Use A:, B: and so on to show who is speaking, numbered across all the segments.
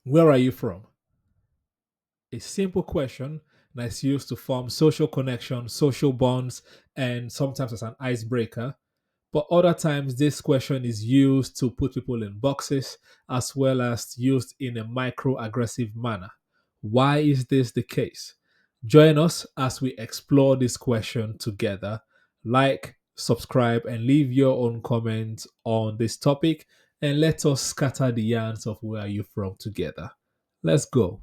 A: Where are you from? A simple question that's used to form social connection, social bonds, and sometimes as an icebreaker. But other times, this question is used to put people in boxes as well as used in a microaggressive manner. Why is this the case? Join us as we explore this question together. Like, subscribe, and leave your own comments on this topic. And let us scatter the yarns of where are you from together. Let's go.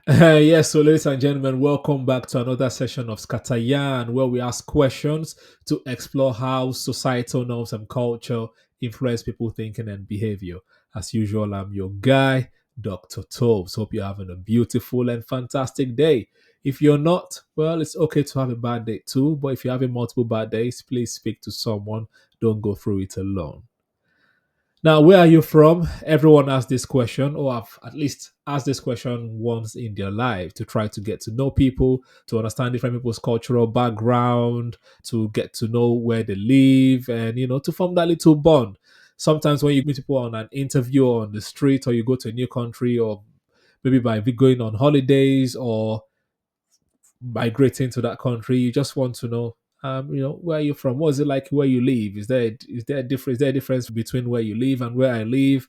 A: Yes, so ladies and gentlemen, welcome back to another session of Scatayan, where we ask questions to explore how societal norms and culture influence people thinking and behavior. As usual, I'm your guy, Dr. Toves. Hope you're having a beautiful and fantastic day. If you're not, well, it's okay to have a bad day too, but if you're having multiple bad days, please speak to someone. Don't go through it alone. Now, where are you from? Everyone asks this question, or have at least asked this question once in their life to try to get to know people, to understand different people's cultural background, to get to know where they live, and to form that little bond. Sometimes when you meet people on an interview or on the street, or you go to a new country, or maybe by going on holidays, or migrating to that country, you just want to know, where are you from? What is it like where you live? Is there a difference between where you live and where I live,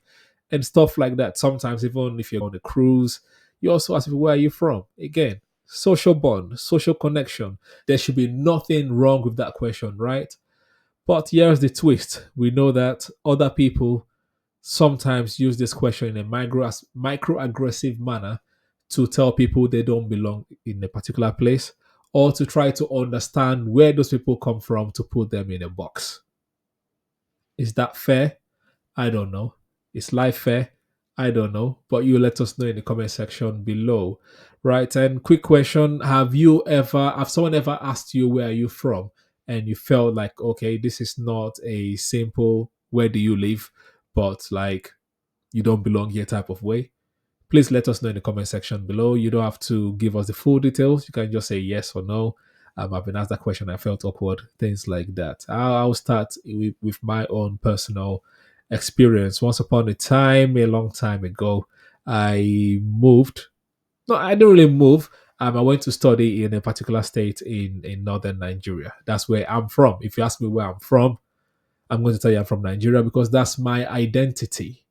A: and stuff like that? Sometimes even if you're on a cruise, you also ask people, where are you from? Again, social bond, social connection. There should be nothing wrong with that question, right? But here's the twist: we know that other people sometimes use this question in a microaggressive manner to tell people they don't belong in a particular place, or to try to understand where those people come from to put them in a box. Is that fair? I don't know. Is life fair? I don't know. But you let us know in the comment section below. Right. And quick question. Have someone ever asked you where are you from? And you felt like, okay, this is not a simple where do you live, but like you don't belong here type of way? Please let us know in the comment section below. You don't have to give us the full details. You can just say yes or no. I've been asked that question. I felt awkward. Things like that. I'll start with my own personal experience. Once upon a time, a long time ago, I moved. No, I didn't really move. I went to study in a particular state in northern Nigeria. That's where I'm from. If you ask me where I'm from, I'm going to tell you I'm from Nigeria because that's my identity.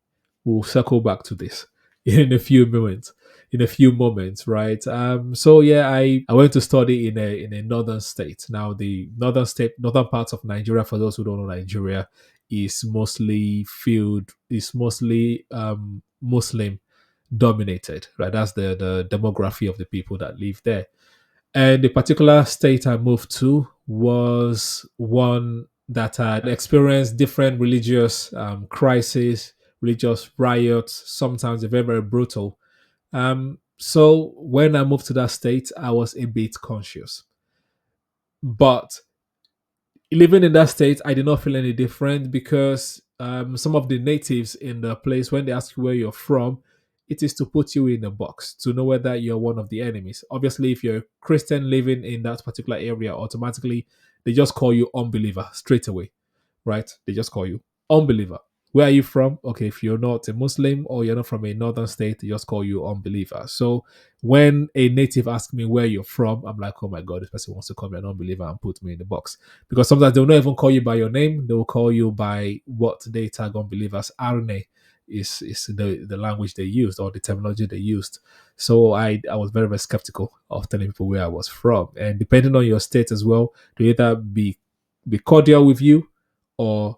A: We'll circle back to this in a few moments. In a few moments, right? So yeah, I went to study in a northern state. Now the northern parts of Nigeria, for those who don't know Nigeria, is mostly Muslim dominated, right? That's the demography of the people that live there. And the particular state I moved to was one that had experienced different religious crises, religious riots. Sometimes they're very, very brutal. So when I moved to that state, I was a bit conscious. But living in that state, I did not feel any different because some of the natives in the place, when they ask you where you're from, it is to put you in a box to know whether you're one of the enemies. Obviously, if you're a Christian living in that particular area, automatically they just call you unbeliever straight away, right? They just call you unbeliever. Where are you from? Okay, if you're not a Muslim or you're not from a northern state, they just call you unbeliever. So when a native asks me where you're from, I'm like, oh my God, this person wants to call me an unbeliever and put me in the box. Because sometimes they'll not even call you by your name, they will call you by what they tag unbelievers. Arne is the language they used or the terminology they used. So I was very, very skeptical of telling people where I was from. And depending on your state as well, they either be cordial with you or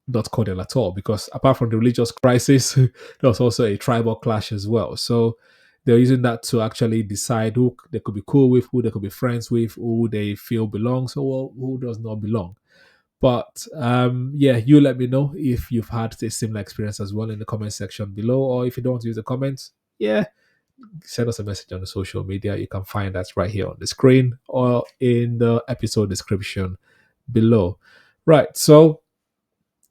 A: not cordial at all, because apart from the religious crisis, there was also a tribal clash as well. So they're using that to actually decide who they could be cool with, who they could be friends with, who they feel belongs, or who does not belong. But yeah, you let me know if you've had a similar experience as well in the comment section below, or if you don't want to use the comments, yeah, send us a message on the social media. You can find that right here on the screen or in the episode description below. Right. So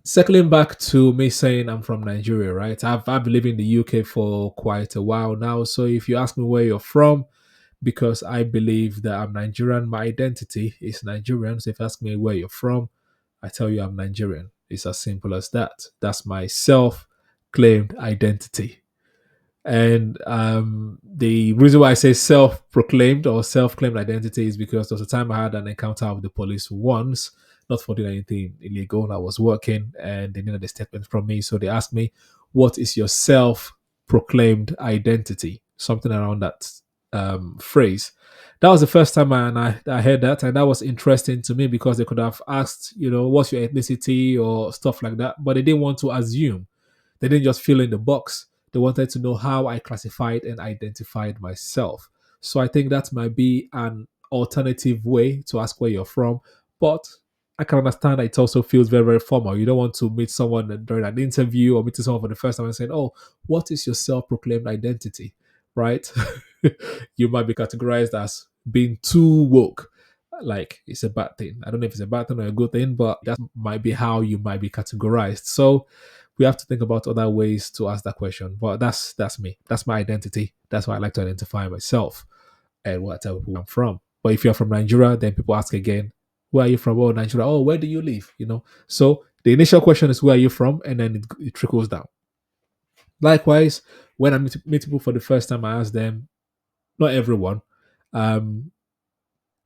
A: circling back to me saying I'm from Nigeria, right? I've been living in the UK for quite a while now. So if you ask me where you're from, because I believe that I'm Nigerian, my identity is Nigerian. So if you ask me where you're from, I tell you I'm Nigerian. It's as simple as that. That's my self-claimed identity. And the reason why I say self-proclaimed or self-claimed identity is because there was a time I had an encounter with the police once, not for doing anything illegal. I was working and they needed a statement from me. So they asked me, what is your self-proclaimed identity? Something around that phrase. That was the first time I heard that. And that was interesting to me because they could have asked, what's your ethnicity or stuff like that. But they didn't want to assume. They didn't just fill in the box. They wanted to know how I classified and identified myself. So I think that might be an alternative way to ask where you're from. But I can understand that it also feels very, very formal. You don't want to meet someone during an interview or meeting someone for the first time and saying, oh, what is your self proclaimed identity? Right? You might be categorized as being too woke. Like it's a bad thing. I don't know if it's a bad thing or a good thing, but that might be how you might be categorized. So we have to think about other ways to ask that question. But that's me. That's my identity. That's why I like to identify myself and what type of people I'm from. But if you're from Nigeria, then people ask again, where are you from? Oh, Nigeria. Oh, where do you live? So the initial question is where are you from, and then it trickles down. Likewise, when I meet people for the first time, I ask them, not everyone, um,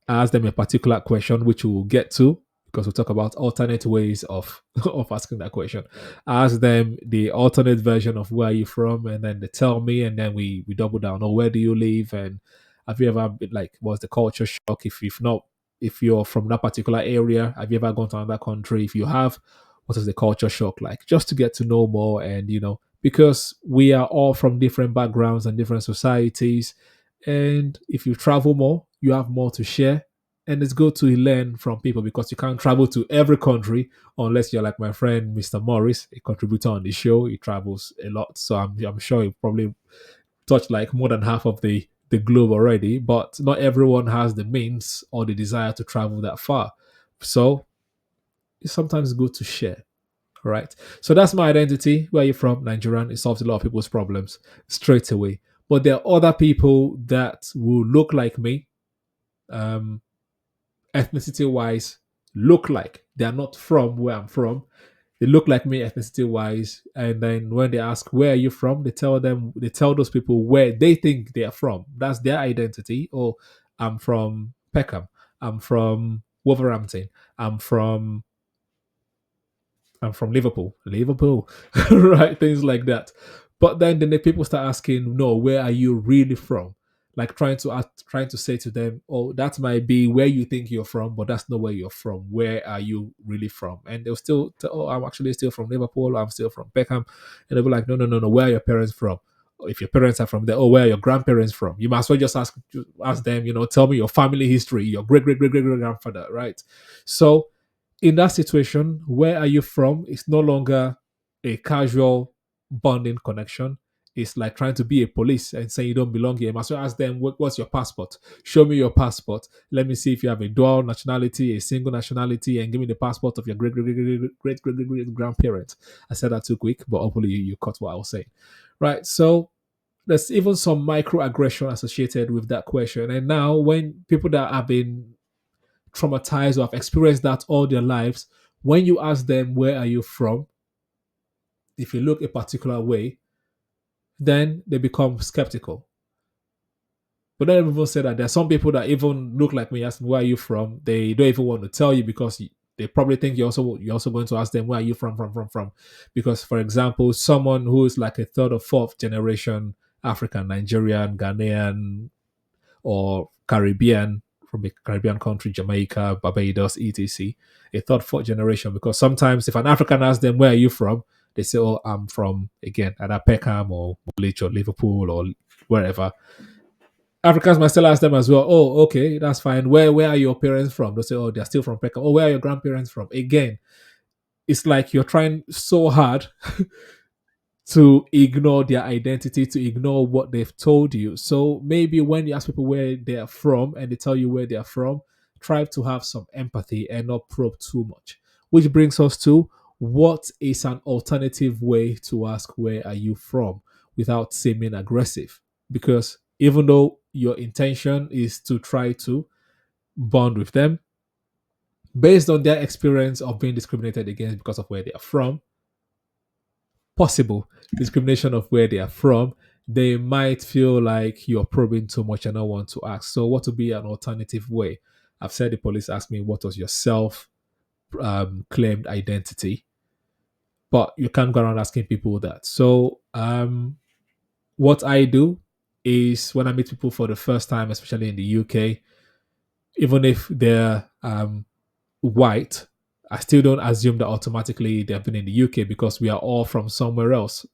A: I ask them a particular question, which we'll get to because we'll talk about alternate ways of of asking that question. I ask them the alternate version of where are you from, and then they tell me, and then we double down. Oh, where do you live? And have you ever been like what's the culture shock? If not, if you're from that particular area, have you ever gone to another country? If you have, what is the culture shock like? Just to get to know more, and because we are all from different backgrounds and different societies, and if you travel more, you have more to share. And it's good to learn from people because you can't travel to every country unless you're like my friend, Mr. Morris, a contributor on the show. He travels a lot. So I'm sure he probably touched like more than half of the globe already. But not everyone has the means or the desire to travel that far. So it's sometimes good to share. Right. So that's my identity. Where are you from? Nigerian. It solves a lot of people's problems straight away. But there are other people that will look like me, um, ethnicity wise, look like they are not from where I'm from. They look like me ethnicity wise. And then when they ask, where are you from? They tell those people where they think they are from. That's their identity. Oh, I'm from Peckham. I'm from Wolverhampton. I'm from I'm from Liverpool, Liverpool, right? Things like that. But then the people start asking, no, where are you really from? Like trying to say to them, oh, that might be where you think you're from, but that's not where you're from. Where are you really from? And they'll still tell, oh, I'm actually still from Liverpool. I'm still from Peckham. And they'll be like, no, no, no, no. Where are your parents from? If your parents are from there, oh, where are your grandparents from? You might as well just ask them, tell me your family history, your great great great great great grandfather, right? So in that situation, where are you from? It's no longer a casual bonding connection. It's like trying to be a police and saying you don't belong here. You must well ask them, what's your passport? Show me your passport. Let me see if you have a dual nationality, a single nationality, and give me the passport of your great, great, great, great, great, great, great, great grandparents. I said that too quick, but hopefully you caught what I was saying. Right. So there's even some microaggression associated with that question. And now, when people that have been traumatized or have experienced that all their lives, when you ask them, where are you from? If you look a particular way, then they become skeptical. But don't even say that. There are some people that even look like me, asking, where are you from? They don't even want to tell you because they probably think you're also going to ask them, where are you from? Because, for example, someone who is like a third or fourth generation African, Nigerian, Ghanaian, or Caribbean, from a Caribbean country, Jamaica, Barbados, etc. A third, fourth generation. Because sometimes if an African asks them, where are you from? They say, oh, I'm from, again, either Peckham or Woolwich or Liverpool or wherever. Africans might still ask them as well, oh, okay, that's fine. Where are your parents from? They'll say, oh, they're still from Peckham. Oh, where are your grandparents from? Again, it's like you're trying so hard to ignore their identity, to ignore what they've told you. So maybe when you ask people where they are from and they tell you where they are from, try to have some empathy and not probe too much. Which brings us to, what is an alternative way to ask where are you from without seeming aggressive? Because even though your intention is to try to bond with them, based on their experience of being discriminated against because of where they are from, possible discrimination of where they are from, they might feel like you're probing too much and not want to ask. So, what would be an alternative way? I've said the police asked me, what was your self claimed identity? But you can't go around asking people that. So, what I do is when I meet people for the first time, especially in the UK, even if they're white, I still don't assume that automatically they've been in the UK because we are all from somewhere else,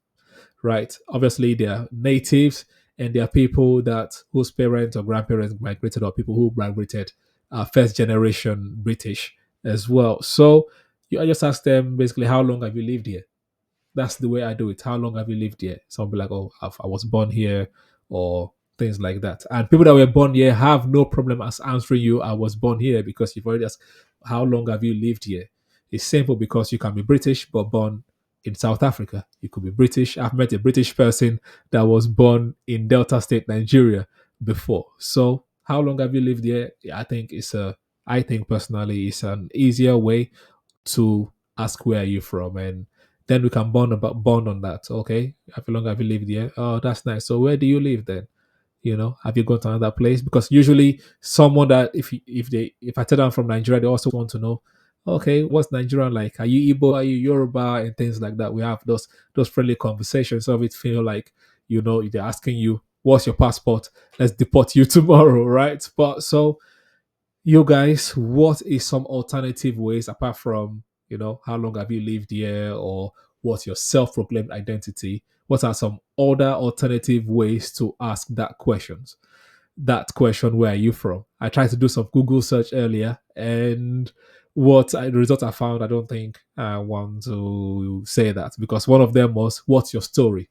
A: right? Obviously, they are natives and they are people that whose parents or grandparents migrated or people who migrated first generation British as well. So I just ask them basically, how long have you lived here? That's the way I do it. How long have you lived here? Some be like, oh, I was born here, or things like that. And people that were born here have no problem as answering you, I was born here, because you've already asked, how long have you lived here? It's simple because you can be British but born in South Africa. You could be British. I've met a British person that was born in Delta State, Nigeria before. So how long have you lived here? I think personally it's an easier way to ask where are you from, and then we can bond on that. Okay, how long have you lived here? Oh, that's nice. So where do you live then? Have you gone to another place? Because usually someone that if I tell them I'm from Nigeria, they also want to know, okay, what's Nigeria like? Are you Igbo? Are you Yoruba? And things like that. We have those friendly conversations. So it feel like they're asking you, what's your passport? Let's deport you tomorrow, right? But so you guys, what is some alternative ways apart from, how long have you lived here, or what's your self-proclaimed identity? What are some other alternative ways to ask that questions? That question, where are you from? I tried to do some Google search earlier, and the result I found, I don't think I want to say that, because one of them was, what's your story?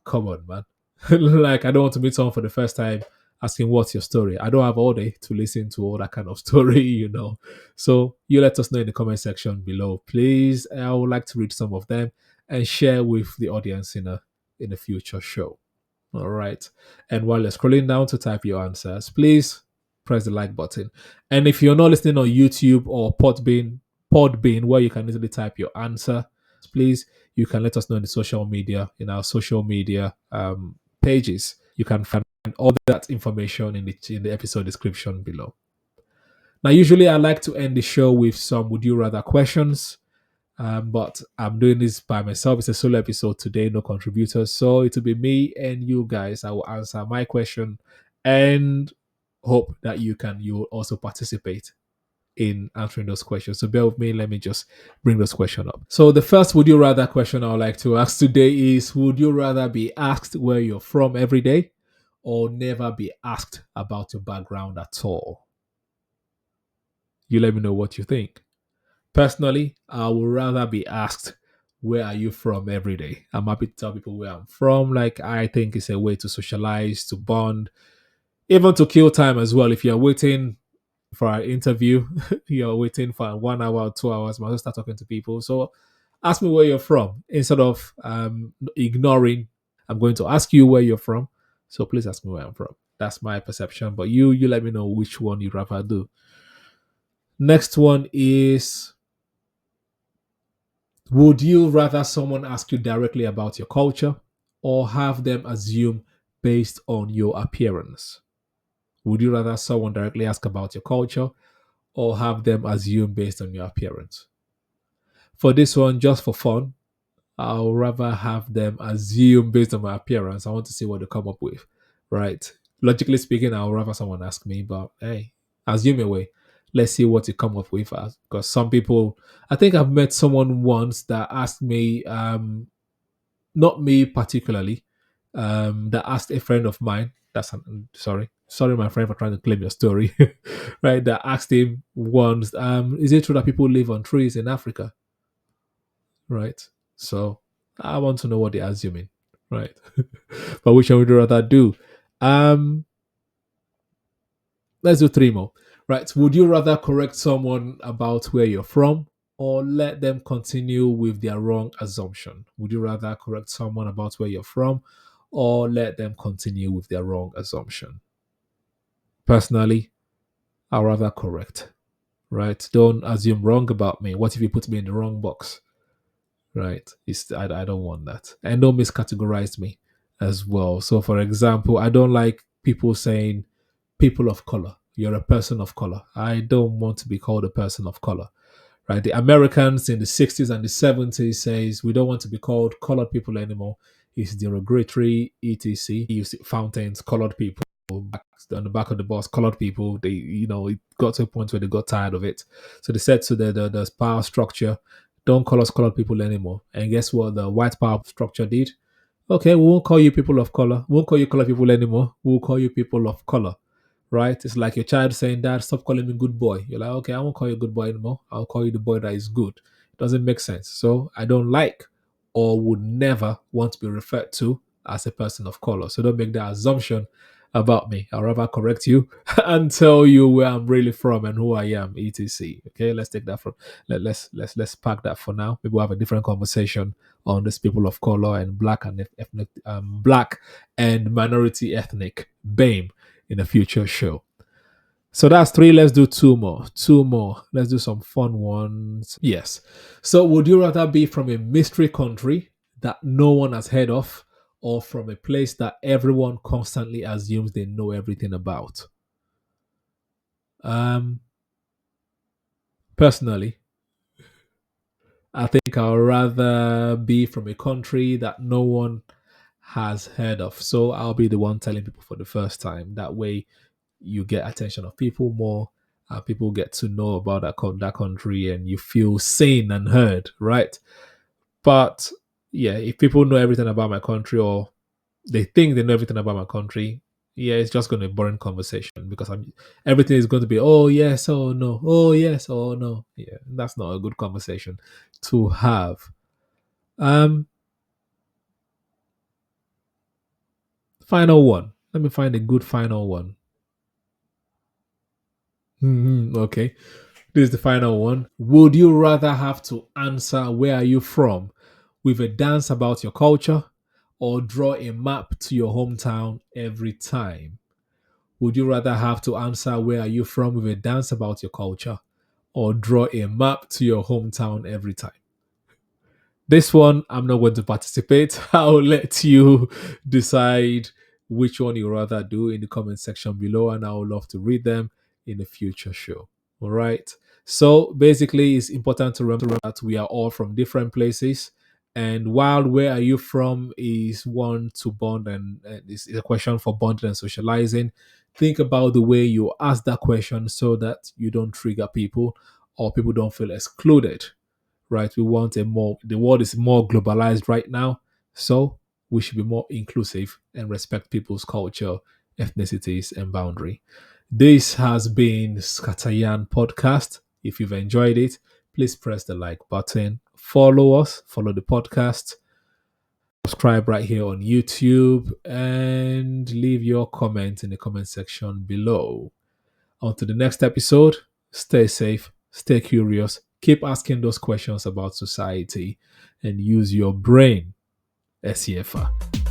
A: Come on, man. Like, I don't want to meet someone for the first time asking, what's your story? I don't have all day to listen to all that kind of story. So you let us know in the comment section below, please. I would like to read some of them and share with the audience in a future show. All right. And while you're scrolling down to type your answers, please press the like button. And if you're not listening on YouTube or Podbean, where you can easily type your answer, please, you can let us know in our social media pages. You can find all that information in the episode description below. Now, usually I like to end the show with some would you rather questions. But I'm doing this by myself. It's a solo episode today, no contributors. So it will be me and you guys. I will answer my question and hope that you will also participate in answering those questions. So bear with me. Let me just bring those questions up. So the first would you rather question I would like to ask today is, would you rather be asked where you're from every day, or never be asked about your background at all? You let me know what you think. Personally, I would rather be asked, where are you from every day? I'm happy to tell people where I'm from. Like, I think it's a way to socialize, to bond, even to kill time as well. If you're waiting for an interview, you're waiting for 1 hour or 2 hours, might as well start talking to people. So ask me where you're from instead of ignoring. I'm going to ask you where you're from. So please ask me where I'm from. That's my perception. But you let me know which one you'd rather do. Next one is, would you rather someone ask you directly about your culture, or have them assume based on your appearance? Would you rather someone directly ask about your culture, or have them assume based on your appearance? For this one, just for fun, I'll rather have them assume based on my appearance. I want to see what they come up with, right? Logically speaking, I'll rather someone ask me, but hey, assume away. Let's see what you come up with. Because some people, I think I've met someone once that asked me, not me particularly, that asked a friend of mine. Sorry, my friend, for trying to claim your story, right? That asked him once, is it true that people live on trees in Africa? Right. So I want to know what they're assuming, right? But which one would you rather do? Um, let's do three more. Right. Would you rather correct someone about where you're from, or let them continue with their wrong assumption? Would you rather correct someone about where you're from, or let them continue with their wrong assumption? Personally, I'd rather correct. right? Don't assume wrong about me. What if you put me in the wrong box, right? I don't want that. And don't miscategorize me as well. So, for example, I don't like people saying people of color. You're a person of color. I don't want to be called a person of color, right? The Americans in the 60s and the 70s says we don't want to be called colored people anymore. It's derogatory, etc. You see fountains, colored people, on the back of the bus, colored people. They, it got to a point where they got tired of it. So they said to the power structure, don't call us colored people anymore. And guess what? The white power structure did. Okay, we won't call you people of color. We won't call you colored people anymore. We'll call you people of color, right? It's like your child saying, Dad, stop calling me good boy. You're like, okay, I won't call you good boy anymore. I'll call you the boy that is good. It doesn't make sense. So I don't like or would never want to be referred to as a person of color. So don't make that assumption about me. I'll rather correct you and tell you where I'm really from and who I am, etc. Okay, let's take that from let's park that for now. Maybe we'll have a different conversation on this people of color and black and ethnic black and minority ethnic BAME in a future show. So that's three. Let's do two more. Two more. Let's do some fun ones. Yes. So would you rather be from a mystery country that no one has heard of, or from a place that everyone constantly assumes they know everything about? Um, Personally, I think I'd rather be from a country that no one has heard of. So I'll be the one telling people for the first time. That way you get attention of people more, people get to know about that country, and you feel seen and heard, right? But yeah, if people know everything about my country, or they think they know everything about my country, yeah, it's just going to be a boring conversation, because everything is going to be, oh yes, oh no, oh yes, oh no. Yeah, that's not a good conversation to have. um Final one. Let me find a good final one. Okay. This is the final one. Would you rather have to answer where are you from with a dance about your culture, or draw a map to your hometown every time? Would you rather have to answer where are you from with a dance about your culture, or draw a map to your hometown every time? This one, I'm not going to participate. I'll let you decide which one you rather do in the comment section below, and I would love to read them in a future show. All right. So basically, it's important to remember that we are all from different places. And while where are you from is one to bond, and is a question for bonding and socializing, think about the way you ask that question so that you don't trigger people, or people don't feel excluded, right? We want the world is more globalized right now. So we should be more inclusive and respect people's culture, ethnicities, and boundary. This has been Scatayan Podcast. If you've enjoyed it, please press the like button. Follow us, follow the podcast, subscribe right here on YouTube, and leave your comment in the comment section below. On to the next episode. Stay safe, stay curious, keep asking those questions about society, and use your brain. SCFA.